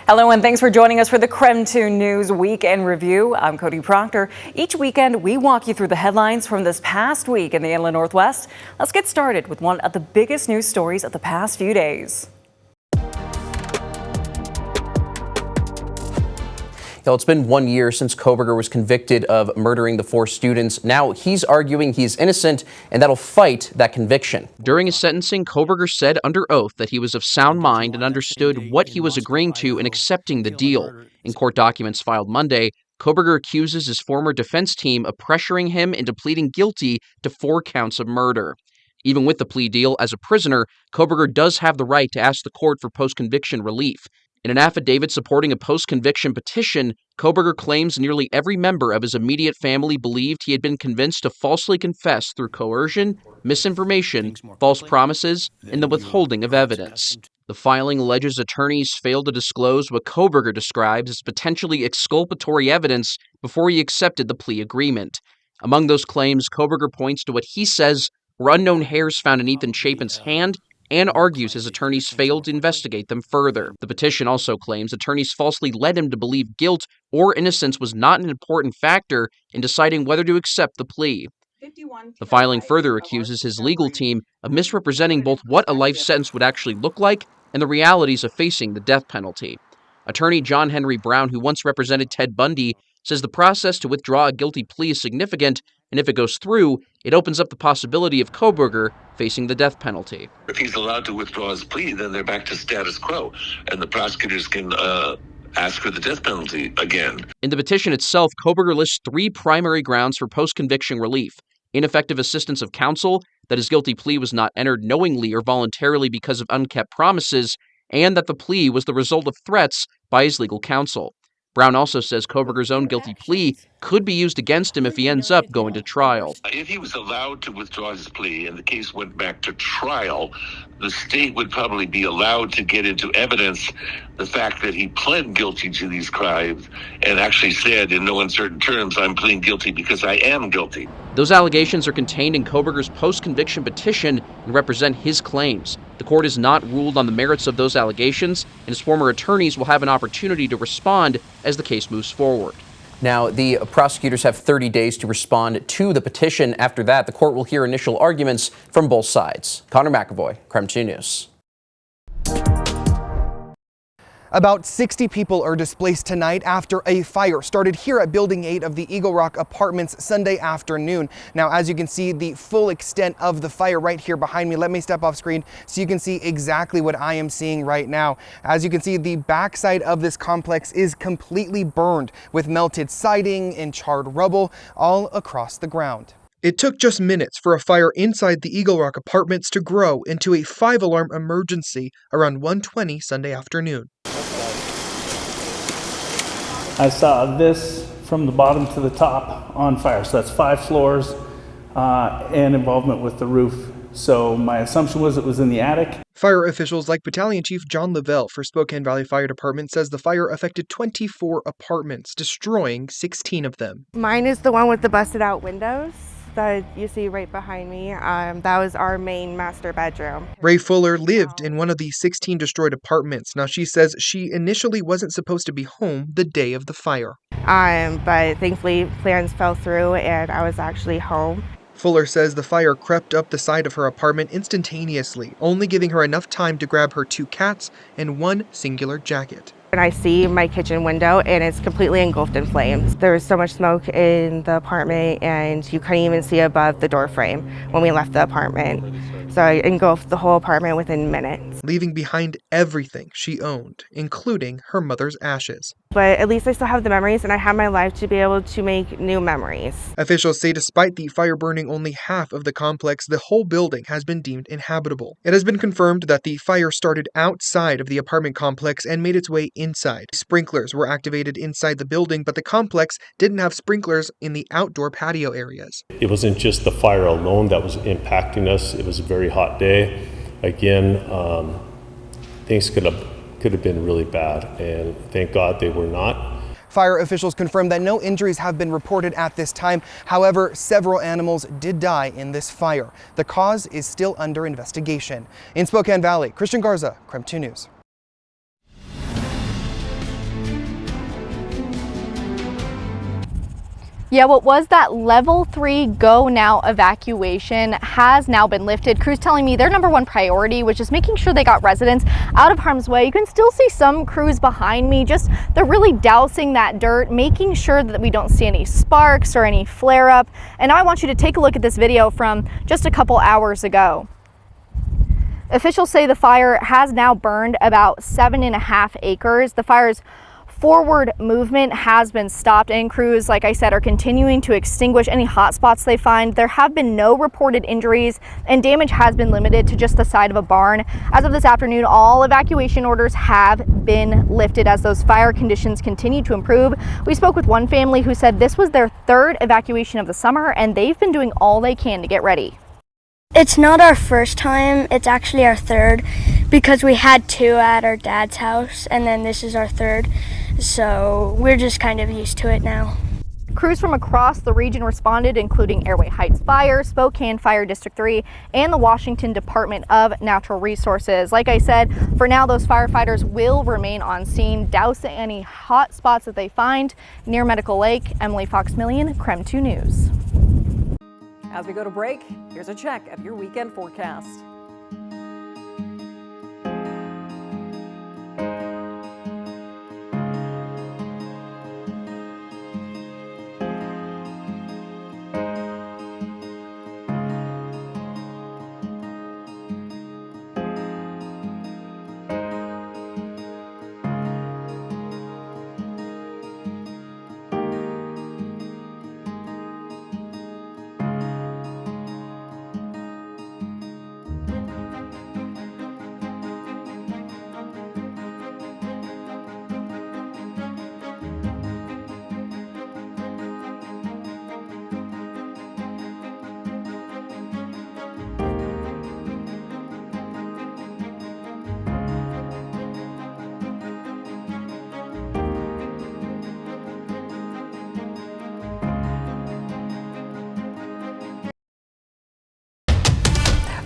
Hello and thanks for joining us for the KREM 2 News Weekend Review. I'm Cody Proctor. Each weekend we walk you through the headlines from this past week in the Inland Northwest. Let's get started with one of the biggest news stories of the past few days. It's been 1 year since Kohberger was convicted of murdering the 4 students. Now he's arguing he's innocent, and that'll fight that conviction. During his sentencing, Kohberger said under oath that he was of sound mind and understood what he was agreeing to in accepting the deal. In court documents filed Monday, Kohberger accuses his former defense team of pressuring him into pleading guilty to 4 counts of murder. Even with the plea deal, as a prisoner, Kohberger does have the right to ask the court for post-conviction relief. In an affidavit supporting a post-conviction petition, Kohberger claims nearly every member of his immediate family believed he had been convinced to falsely confess through coercion, misinformation, false promises, and the withholding of evidence. The filing alleges attorneys failed to disclose what Kohberger describes as potentially exculpatory evidence before he accepted the plea agreement. Among those claims, Kohberger points to what he says were unknown hairs found in Ethan Chapin's hand and argues his attorneys failed to investigate them further. The petition also claims attorneys falsely led him to believe guilt or innocence was not an important factor in deciding whether to accept the plea. The filing further accuses his legal team of misrepresenting both what a life sentence would actually look like and the realities of facing the death penalty. Attorney John Henry Brown, who once represented Ted Bundy, says the process to withdraw a guilty plea is significant, and if it goes through, it opens up the possibility of Kohberger facing the death penalty. If he's allowed to withdraw his plea, then they're back to status quo, and the prosecutors can ask for the death penalty again. In the petition itself, Kohberger lists 3 primary grounds for post-conviction relief: ineffective assistance of counsel, that his guilty plea was not entered knowingly or voluntarily because of unkept promises, and that the plea was the result of threats by his legal counsel. Brown also says Kohberger's own guilty plea could be used against him if he ends up going to trial. If he was allowed to withdraw his plea and the case went back to trial, the state would probably be allowed to get into evidence the fact that he pled guilty to these crimes and actually said in no uncertain terms, I'm pleading guilty because I am guilty. Those allegations are contained in Kohberger's post-conviction petition and represent his claims. The court has not ruled on the merits of those allegations, and his former attorneys will have an opportunity to respond as the case moves forward. Now, the prosecutors have 30 days to respond to the petition. After that, the court will hear initial arguments from both sides. Connor McAvoy, KREM 2 News. About 60 people are displaced tonight after a fire started here at Building 8 of the Eagle Rock Apartments Sunday afternoon. Now, as you can see, the full extent of the fire right here behind me. Let me step off screen so you can see exactly what I am seeing right now. As you can see, the backside of this complex is completely burned with melted siding and charred rubble all across the ground. It took just minutes for a fire inside the Eagle Rock Apartments to grow into a 5-alarm emergency around 1:20 Sunday afternoon. I saw this from the bottom to the top on fire. So that's 5 floors and involvement with the roof. So my assumption was it was in the attic. Fire officials like Battalion Chief John Lavelle for Spokane Valley Fire Department says the fire affected 24 apartments, destroying 16 of them. Mine is the one with the busted out windows that you see right behind me. That was our main master bedroom. Ray Fuller lived in one of the 16 destroyed apartments. Now, she says she initially wasn't supposed to be home the day of the fire. But thankfully plans fell through and I was actually home. Fuller says the fire crept up the side of her apartment instantaneously, only giving her enough time to grab her 2 cats and 1 singular jacket. And I see my kitchen window and it's completely engulfed in flames. There was so much smoke in the apartment and you couldn't even see above the door frame when we left the apartment. So I engulfed the whole apartment within minutes. Leaving behind everything she owned, including her mother's ashes. But at least I still have the memories and I have my life to be able to make new memories. Officials say despite the fire burning only half of the complex, the whole building has been deemed inhabitable. It has been confirmed that the fire started outside of the apartment complex and made its way inside. Sprinklers were activated inside the building, but the complex didn't have sprinklers in the outdoor patio areas. It wasn't just the fire alone that was impacting us. It was a very hot day. Again, things could have been really bad, and thank God they were not. Fire officials confirmed that no injuries have been reported at this time. However, several animals did die in this fire. The cause is still under investigation. In Spokane Valley, Christian Garza, KREM 2 News. Yeah, what was that level 3 go now evacuation has now been lifted. Crews telling me their number one priority was just making sure they got residents out of harm's way. You can still see some crews behind me, just they're really dousing that dirt, making sure that we don't see any sparks or any flare up. And now I want you to take a look at this video from just a couple hours ago. Officials say the fire has now burned about 7.5 acres. The fire's forward movement has been stopped, and crews, like I said, are continuing to extinguish any hot spots they find. There have been no reported injuries, and damage has been limited to just the side of a barn. As of this afternoon, all evacuation orders have been lifted as those fire conditions continue to improve. We spoke with one family who said this was their third evacuation of the summer, and they've been doing all they can to get ready. It's not our first time, it's actually our third, because we had 2 at our dad's house, and then this is our third. So we're just kind of used to it now. Crews from across the region responded, including Airway Heights Fire, Spokane Fire District 3, and the Washington Department of Natural Resources. Like I said, for now, those firefighters will remain on scene, dousing any hot spots that they find near Medical Lake. Emily Fox-Millian, KREM 2 News. As we go to break, here's a check of your weekend forecast.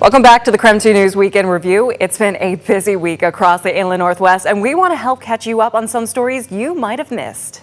Welcome back to the KREM 2 News Weekend Review. It's been a busy week across the inland Northwest, and we want to help catch you up on some stories you might have missed.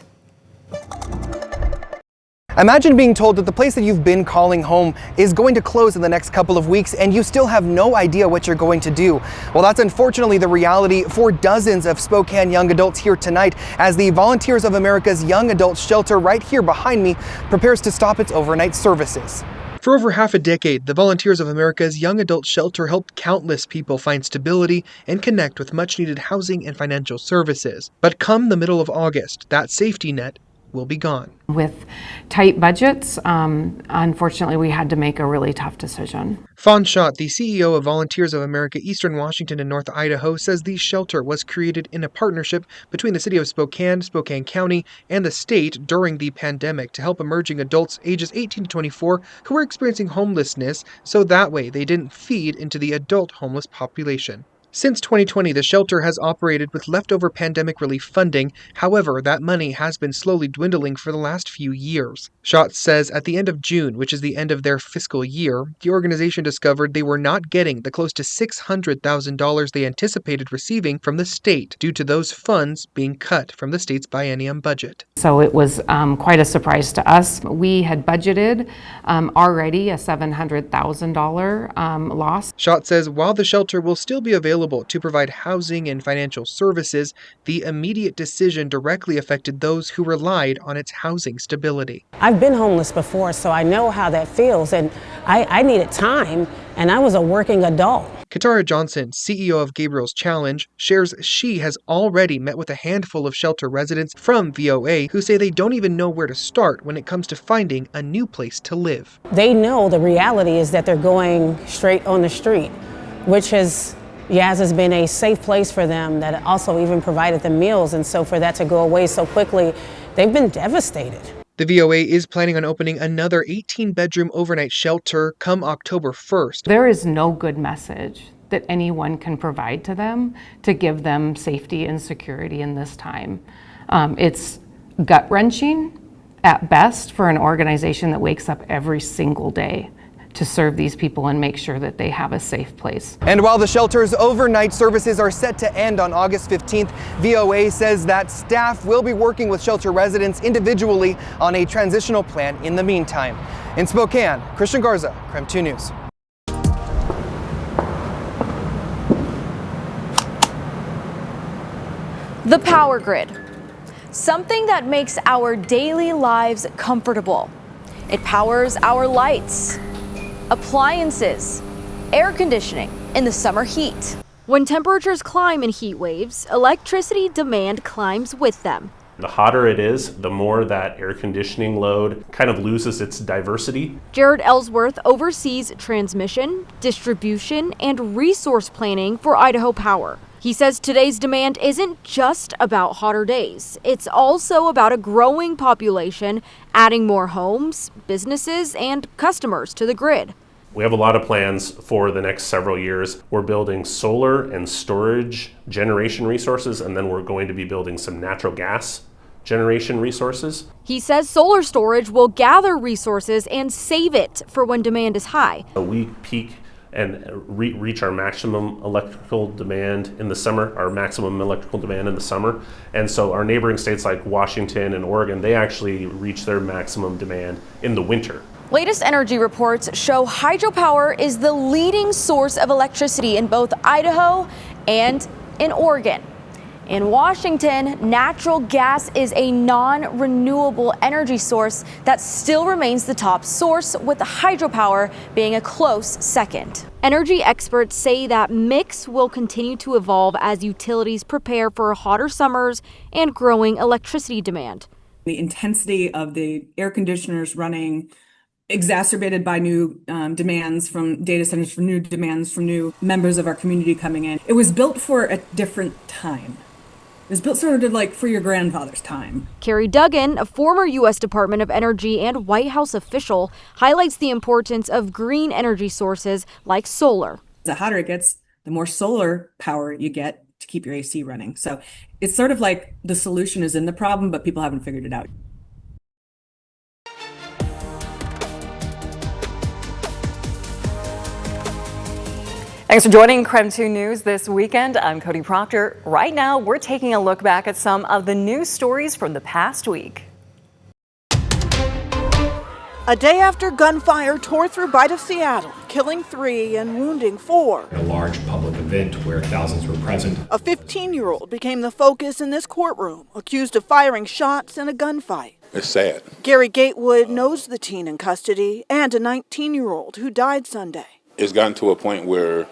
Imagine being told that the place that you've been calling home is going to close in the next couple of weeks and you still have no idea what you're going to do. Well, that's unfortunately the reality for dozens of Spokane young adults here tonight as the Volunteers of America's Young Adult Shelter right here behind me prepares to stop its overnight services. For over half a decade, the Volunteers of America's Young Adult Shelter helped countless people find stability and connect with much-needed housing and financial services. But come the middle of August, that safety net will be gone. With tight budgets, unfortunately, we had to make a really tough decision. Fawn Schott, the CEO of Volunteers of America Eastern Washington and North Idaho, says the shelter was created in a partnership between the city of Spokane, Spokane County, and the state during the pandemic to help emerging adults ages 18 to 24 who were experiencing homelessness, so that way they didn't feed into the adult homeless population. Since 2020, the shelter has operated with leftover pandemic relief funding. However, that money has been slowly dwindling for the last few years. Schott says at the end of June, which is the end of their fiscal year, the organization discovered they were not getting the close to $600,000 they anticipated receiving from the state due to those funds being cut from the state's biennium budget. So it was quite a surprise to us. We had budgeted already a $700,000 loss. Schott says while the shelter will still be available to provide housing and financial services, the immediate decision directly affected those who relied on its housing stability. I've been homeless before, so I know how that feels, and I needed time, and I was a working adult. Katara Johnson, CEO of Gabriel's Challenge, shares she has already met with a handful of shelter residents from VOA who say they don't even know where to start when it comes to finding a new place to live. They know the reality is that they're going straight on the street, which has been a safe place for them that also even provided them meals, and so for that to go away so quickly, they've been devastated. The VOA is planning on opening another 18-bedroom overnight shelter come October 1st. There is no good message that anyone can provide to them to give them safety and security in this time. It's gut-wrenching at best for an organization that wakes up every single day to serve these people and make sure that they have a safe place. And while the shelter's overnight services are set to end on August 15th, VOA says that staff will be working with shelter residents individually on a transitional plan in the meantime. In Spokane, Christian Garza, KREM 2 News. The power grid, something that makes our daily lives comfortable. It powers our lights, appliances, air conditioning in the summer heat. When temperatures climb in heat waves, electricity demand climbs with them. The hotter it is, the more that air conditioning load kind of loses its diversity. Jared Ellsworth oversees transmission, distribution, and resource planning for Idaho Power. He says today's demand isn't just about hotter days. It's also about a growing population, adding more homes, businesses, and customers to the grid. We have a lot of plans for the next several years. We're building solar and storage generation resources, and then we're going to be building some natural gas generation resources. He says solar storage will gather resources and save it for when demand is high. We peak and reach our maximum electrical demand in the summer, And so our neighboring states like Washington and Oregon, they actually reach their maximum demand in the winter. Latest energy reports show hydropower is the leading source of electricity in both Idaho and in Oregon. In Washington, natural gas is a non-renewable energy source that still remains the top source, with hydropower being a close second. Energy experts say that mix will continue to evolve as utilities prepare for hotter summers and growing electricity demand. The intensity of the air conditioners running, exacerbated by new demands from data centers, for new demands from new members of our community coming in. It was built for a different time. It was built sort of like for your grandfather's time. Carrie Duggan, a former U.S. Department of Energy and White House official, highlights the importance of green energy sources like solar. The hotter it gets, the more solar power you get to keep your AC running. So it's sort of like the solution is in the problem, but people haven't figured it out. Thanks for joining KREM 2 News this weekend. I'm Cody Proctor. Right now, we're taking a look back at some of the news stories from the past week. A day after gunfire tore through Bight of Seattle, killing 3 and wounding 4. A large public event where thousands were present. A 15-year-old became the focus in this courtroom, accused of firing shots in a gunfight. It's sad. Gary Gatewood knows the teen in custody and a 19-year-old who died Sunday. It's gotten to a point where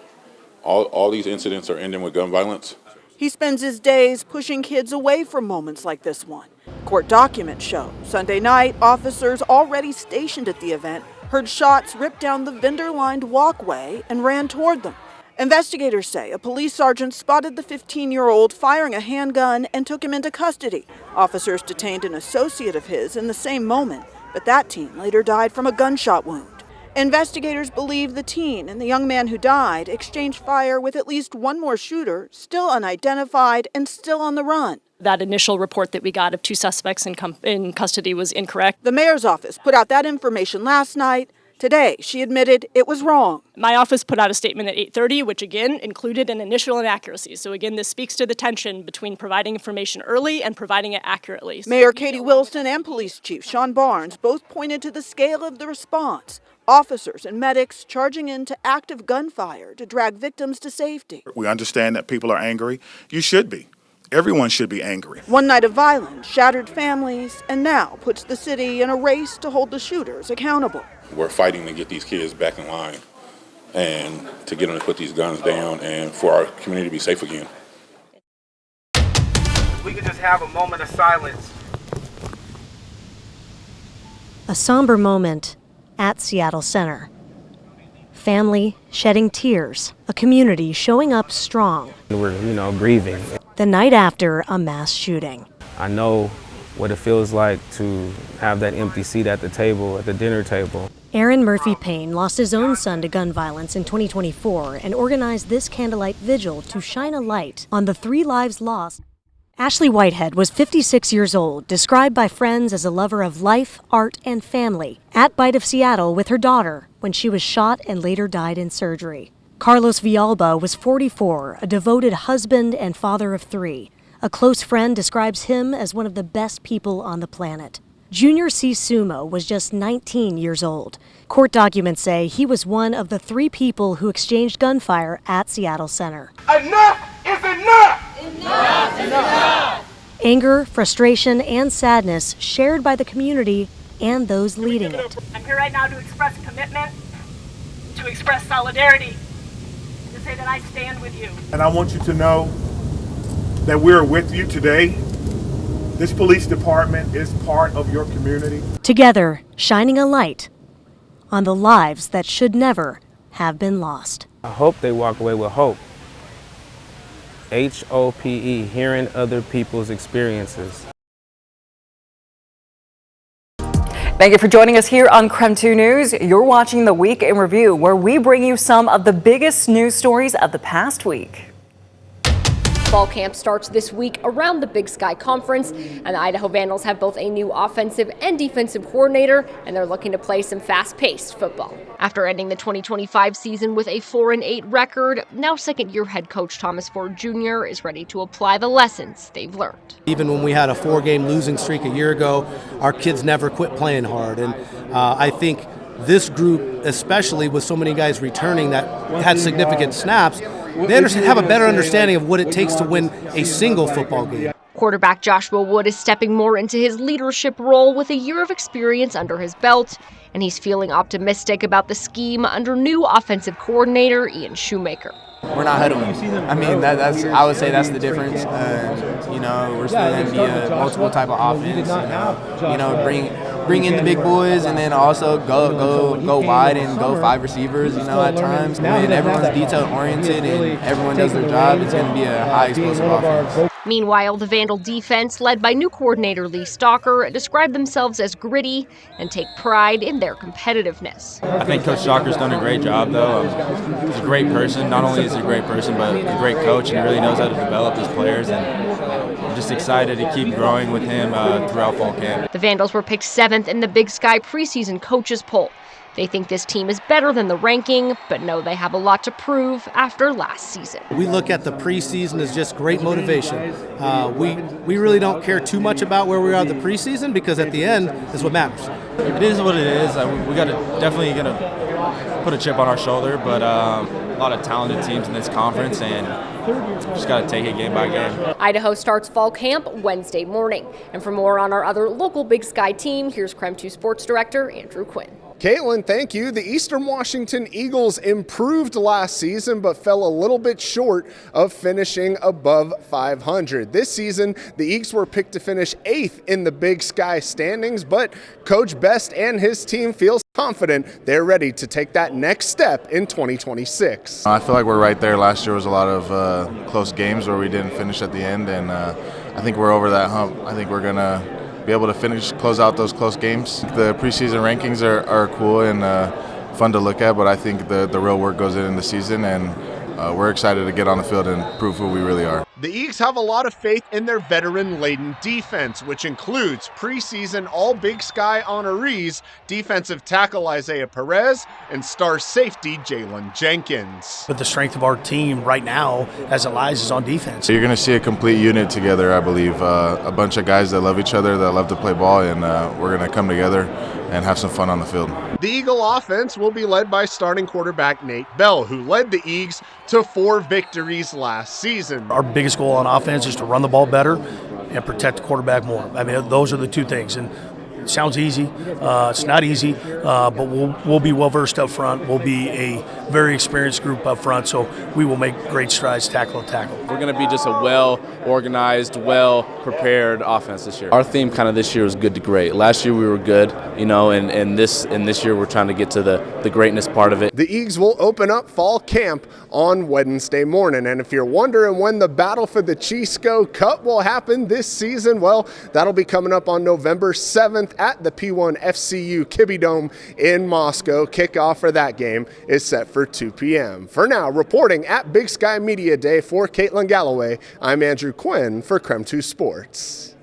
all these incidents are ending with gun violence. He spends his days pushing kids away from moments like this one. Court documents show Sunday night, officers already stationed at the event heard shots rip down the vendor-lined walkway and ran toward them. Investigators say a police sergeant spotted the 15-year-old firing a handgun and took him into custody. Officers detained an associate of his in the same moment, but that teen later died from a gunshot wound. Investigators believe the teen and the young man who died exchanged fire with at least one more shooter, still unidentified and still on the run. That initial report that we got of 2 suspects in custody was incorrect. The mayor's office put out that information last night. Today, she admitted it was wrong. My office put out a statement at 8:30, which again included an initial inaccuracy. So again, this speaks to the tension between providing information early and providing it accurately. Mayor Katie Wilson and Police Chief Sean Barnes both pointed to the scale of the response. Officers and medics charging into active gunfire to drag victims to safety. We understand that people are angry. You should be. Everyone should be angry. One night of violence shattered families and now puts the city in a race to hold the shooters accountable. We're fighting to get these kids back in line and to get them to put these guns down and for our community to be safe again. We could just have a moment of silence. A somber moment at Seattle Center. Family shedding tears, a community showing up strong. We're, grieving. The night after a mass shooting. I know what it feels like to have that empty seat at the table, at the dinner table. Aaron Murphy Payne lost his own son to gun violence in 2024 and organized this candlelight vigil to shine a light on the 3 lives lost. Ashley Whitehead was 56 years old, described by friends as a lover of life, art, and family. At Bight of Seattle with her daughter when she was shot and later died in surgery. Carlos Villalba was 44, a devoted husband and father of 3. A close friend describes him as one of the best people on the planet. Junior C. Sumo was just 19 years old. Court documents say he was one of the 3 people who exchanged gunfire at Seattle Center. Enough is enough! Enough is enough! Anger, frustration, and sadness shared by the community and those leading it. I'm here right now to express commitment, to express solidarity, to say that I stand with you. And I want you to know that we're with you today. This police department is part of your community. Together, shining a light on the lives that should never have been lost. I hope they walk away with hope. HOPE, hearing other people's experiences. Thank you for joining us here on KREM 2 News. You're watching the Week in Review, where we bring you some of the biggest news stories of the past week. Fall camp starts this week around the Big Sky Conference, and the Idaho Vandals have both a new offensive and defensive coordinator, and they're looking to play some fast-paced football. After ending the 2025 season with a 4-8 record, now second-year head coach Thomas Ford Jr. is ready to apply the lessons they've learned. Even when we had a 4-game losing streak a year ago, our kids never quit playing hard, and I think this group, especially with so many guys returning that had significant snaps, they have a better understanding of what it takes to win a single football game. Quarterback Joshua Wood is stepping more into his leadership role with a year of experience under his belt, and he's feeling optimistic about the scheme under new offensive coordinator Ian Shoemaker. We're not huddling. I mean, I would say that's the difference. We're still going to be a multiple type of offense. Bring in the big boys, and then also go wide and go 5 receivers. At times when everyone's detail oriented and everyone does their job, it's going to be a high explosive offense. Meanwhile, the Vandal defense, led by new coordinator Lee Stalker, described themselves as gritty and take pride in their competitiveness. I think Coach Stalker's done a great job, though. He's a great person. Not only is he a great person, but a great coach, and really knows how to develop his players. And I'm just excited to keep growing with him throughout fall camp. The Vandals were picked 7th in the Big Sky preseason coaches poll. They think this team is better than the ranking, but know they have a lot to prove after last season. We look at the preseason as just great motivation. We really don't care too much about where we are in the preseason, because at the end is what matters. It is what it is. We definitely gonna put a chip on our shoulder, but a lot of talented teams in this conference, and just got to take it game by game. Idaho starts fall camp Wednesday morning. And for more on our other local Big Sky team, here's KREM 2 Sports Director Andrew Quinn. Caitlin, thank you. The Eastern Washington Eagles improved last season, but fell a little bit short of finishing above 500. This season, the Eagles were picked to finish 8th in the Big Sky standings, but Coach Best and his team feels confident they're ready to take that next step in 2026. I feel like we're right there. Last year was a lot of close games where we didn't finish at the end, and I think we're over that hump. I think we're going to be able to close out those close games. The preseason rankings are cool and fun to look at, but I think the real work goes in the season, and we're excited to get on the field and prove who we really are. The Eagles have a lot of faith in their veteran-laden defense, which includes preseason All-Big Sky honorees, defensive tackle Isaiah Perez, and star safety Jalen Jenkins. But the strength of our team right now, as it lies, is on defense. So you're going to see a complete unit together, I believe. A bunch of guys that love each other, that love to play ball, and we're going to come together and have some fun on the field. The Eagle offense will be led by starting quarterback Nate Bell, who led the Eagles to 4 victories last season. Our biggest goal on offense is to run the ball better and protect the quarterback more. I mean, those are the 2 things. And it sounds easy. It's not easy, but we'll be well-versed up front. We'll be a very experienced group up front, so we will make great strides tackle to tackle. We're going to be just a well-organized, well-prepared offense this year. Our theme kind of this year was good to great. Last year we were good, and this year we're trying to get to the greatness part of it. The Eagles will open up fall camp on Wednesday morning, and if you're wondering when the battle for the Chisco Cup will happen this season, well, that'll be coming up on November 7th at the P1 FCU Kibbe Dome in Moscow. Kickoff for that game is set for 2 p.m. For now, reporting at Big Sky Media Day for Caitlin Galloway, I'm Andrew Quinn for KREM 2 Sports.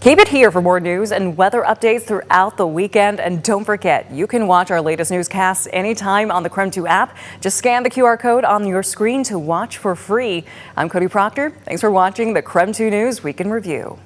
Keep it here for more news and weather updates throughout the weekend. And don't forget, you can watch our latest newscasts anytime on the KREM 2 app. Just scan the QR code on your screen to watch for free. I'm Cody Proctor. Thanks for watching the KREM 2 News Week in Review.